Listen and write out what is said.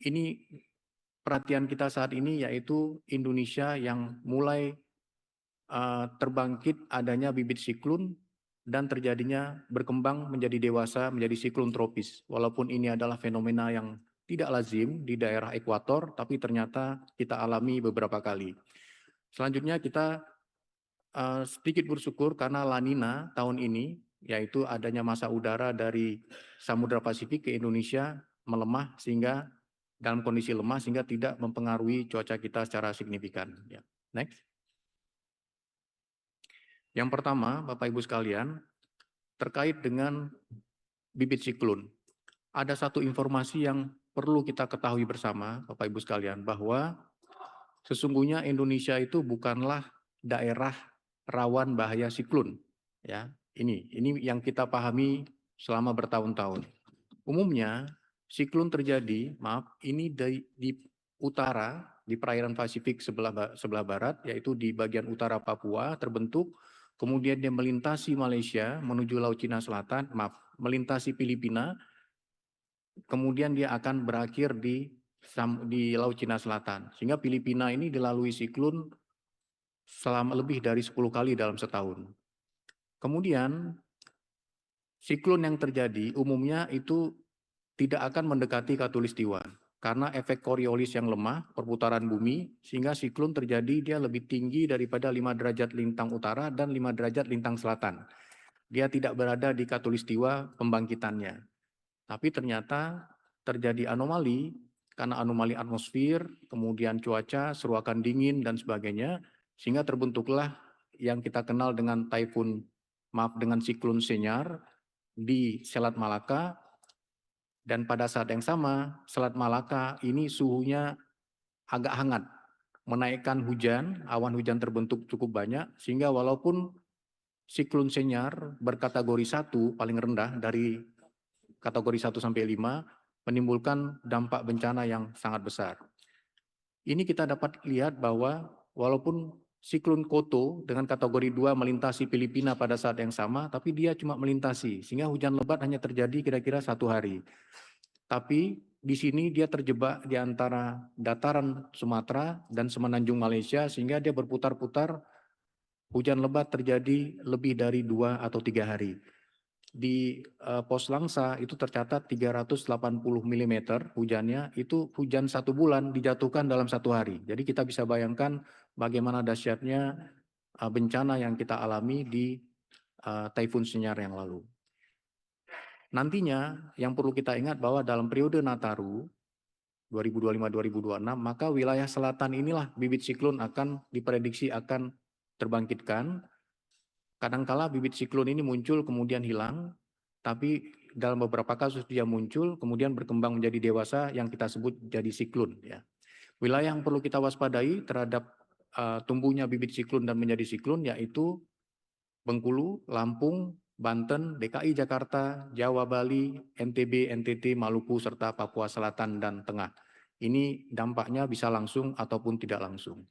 ini perhatian kita saat ini yaitu Indonesia yang mulai terbangkit adanya bibit siklon dan terjadinya berkembang menjadi dewasa menjadi siklon tropis. Walaupun ini adalah fenomena yang tidak lazim di daerah ekuator, tapi ternyata kita alami beberapa kali. Selanjutnya kita sedikit bersyukur karena La Nina tahun ini, yaitu adanya massa udara dari Samudra Pasifik ke Indonesia melemah sehingga dalam kondisi lemah sehingga tidak mempengaruhi cuaca kita secara signifikan. Ya. Next. Yang pertama, Bapak Ibu sekalian, terkait dengan bibit siklon. Ada satu informasi yang perlu kita ketahui bersama, Bapak Ibu sekalian, bahwa sesungguhnya Indonesia itu bukanlah daerah rawan bahaya siklon. Ya, ini yang kita pahami selama bertahun-tahun. Umumnya siklon terjadi, ini di utara, di perairan Pasifik sebelah barat, yaitu di bagian utara Papua terbentuk, kemudian dia melintasi Malaysia menuju Laut Cina Selatan, melintasi Filipina, kemudian dia akan berakhir di Laut Cina Selatan. Sehingga Filipina ini dilalui siklon selama lebih dari 10 kali dalam setahun. Kemudian siklon yang terjadi umumnya itu tidak akan mendekati khatulistiwa karena efek Coriolis yang lemah, perputaran bumi, sehingga siklon terjadi dia lebih tinggi daripada 5 derajat lintang utara dan 5 derajat lintang selatan. Dia tidak berada di khatulistiwa pembangkitannya. Tapi ternyata terjadi anomali karena anomali atmosfer, kemudian cuaca, seruakan dingin dan sebagainya, sehingga terbentuklah yang kita kenal dengan dengan siklon Senyar di Selat Malaka. Dan pada saat yang sama, Selat Malaka ini suhunya agak hangat, menaikkan hujan, awan hujan terbentuk cukup banyak, sehingga walaupun siklon Senyar berkategori 1 paling rendah dari kategori 1 sampai 5, menimbulkan dampak bencana yang sangat besar. Ini kita dapat lihat bahwa walaupun siklon Koto dengan kategori 2 melintasi Filipina pada saat yang sama, tapi dia cuma melintasi, sehingga hujan lebat hanya terjadi kira-kira 1 hari. Tapi di sini dia terjebak di antara dataran Sumatera dan semenanjung Malaysia sehingga dia berputar-putar, hujan lebat terjadi lebih dari 2 atau 3 hari. Di Pos Langsa itu tercatat 380 mm hujannya, itu hujan 1 bulan dijatuhkan dalam 1 hari. Jadi kita bisa bayangkan bagaimana dahsyatnya bencana yang kita alami di Taifun Senyar yang lalu. Nantinya yang perlu kita ingat bahwa dalam periode Nataru 2025-2026, maka wilayah selatan inilah bibit siklon akan diprediksi akan terbangkitkan. Kadangkala bibit siklon ini muncul kemudian hilang, tapi dalam beberapa kasus dia muncul kemudian berkembang menjadi dewasa yang kita sebut jadi siklon. Ya. Wilayah yang perlu kita waspadai terhadap tumbuhnya bibit siklon dan menjadi siklon yaitu Bengkulu, Lampung, Banten, DKI Jakarta, Jawa Bali, NTB, NTT, Maluku, serta Papua Selatan dan Tengah. Ini dampaknya bisa langsung ataupun tidak langsung.